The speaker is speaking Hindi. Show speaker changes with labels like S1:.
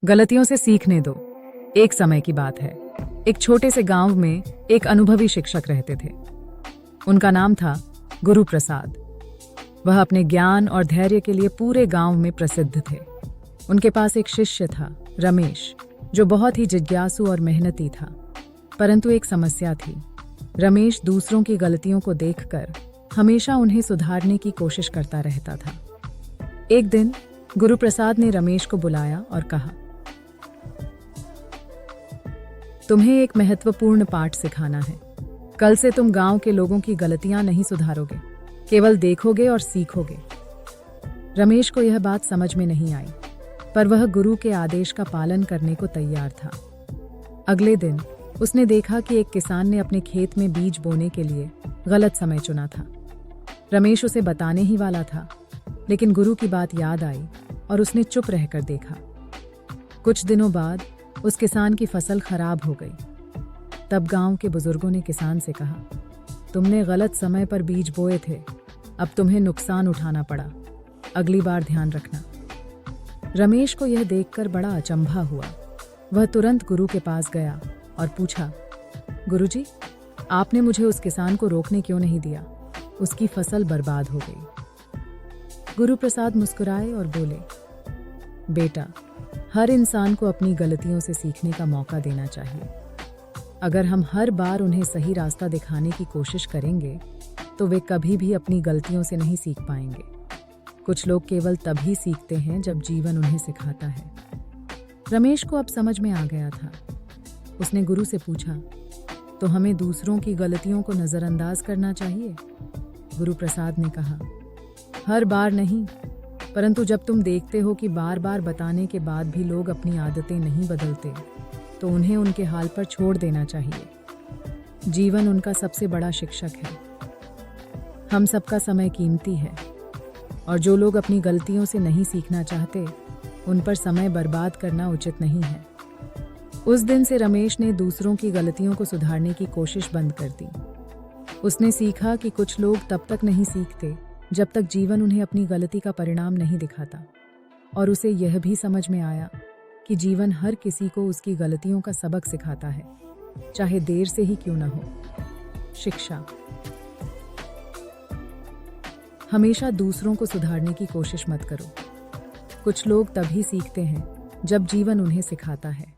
S1: गलतियों से सीखने दो। एक समय की बात है, एक छोटे से गांव में एक अनुभवी शिक्षक रहते थे। उनका नाम था गुरु प्रसाद। वह अपने ज्ञान और धैर्य के लिए पूरे गांव में प्रसिद्ध थे। उनके पास एक शिष्य था, रमेश, जो बहुत ही जिज्ञासु और मेहनती था। परंतु एक समस्या थी। रमेश दूसरों की गलतियों को देखकर हमेशा उन्हें सुधारने की कोशिश करता रहता था। एक दिन गुरु प्रसाद ने रमेश को बुलाया और कहा, तुम्हें एक महत्वपूर्ण पाठ सिखाना है। कल से तुम गांव के लोगों की गलतियां नहीं सुधारोगे, केवल देखोगे और सीखोगे। रमेश को यह बात समझ में नहीं आई, पर वह गुरु के आदेश का पालन करने को तैयार था। अगले दिन उसने देखा कि एक किसान ने अपने खेत में बीज बोने के लिए गलत समय चुना था। रमेश उसे बताने ही वाला था, लेकिन गुरु की बात याद आई और उसने चुप रहकर देखा। कुछ दिनों बाद उस किसान की फसल खराब हो गई। तब गांव के बुजुर्गों ने किसान से कहा, तुमने गलत समय पर बीज बोए थे, अब तुम्हें नुकसान उठाना पड़ा। अगली बार ध्यान रखना। रमेश को यह देखकर बड़ा अचंभा हुआ। वह तुरंत गुरु के पास गया और पूछा, गुरुजी, आपने मुझे उस किसान को रोकने क्यों नहीं दिया? उसकी फसल बर्बाद हो गई। गुरु प्रसाद मुस्कुराए और बोले, बेटा, हर इंसान को अपनी गलतियों से सीखने का मौका देना चाहिए। अगर हम हर बार उन्हें सही रास्ता दिखाने की कोशिश करेंगे तो वे कभी भी अपनी गलतियों से नहीं सीख पाएंगे। कुछ लोग केवल तभी सीखते हैं जब जीवन उन्हें सिखाता है। रमेश को अब समझ में आ गया था। उसने गुरु से पूछा, तो हमें दूसरों की गलतियों को नज़रअंदाज करना चाहिए? गुरु प्रसाद ने कहा, हर बार नहीं, परंतु जब तुम देखते हो कि बार बार बताने के बाद भी लोग अपनी आदतें नहीं बदलते, तो उन्हें उनके हाल पर छोड़ देना चाहिए। जीवन उनका सबसे बड़ा शिक्षक है। हम सबका समय कीमती है, और जो लोग अपनी गलतियों से नहीं सीखना चाहते, उन पर समय बर्बाद करना उचित नहीं है। उस दिन से रमेश ने दूसरों की गलतियों को सुधारने की कोशिश बंद कर दी। उसने सीखा कि कुछ लोग तब तक नहीं सीखते जब तक जीवन उन्हें अपनी गलती का परिणाम नहीं दिखाता, और उसे यह भी समझ में आया कि जीवन हर किसी को उसकी गलतियों का सबक सिखाता है, चाहे देर से ही क्यों न हो। शिक्षा। हमेशा दूसरों को सुधारने की कोशिश मत करो। कुछ लोग तभी सीखते हैं जब जीवन उन्हें सिखाता है।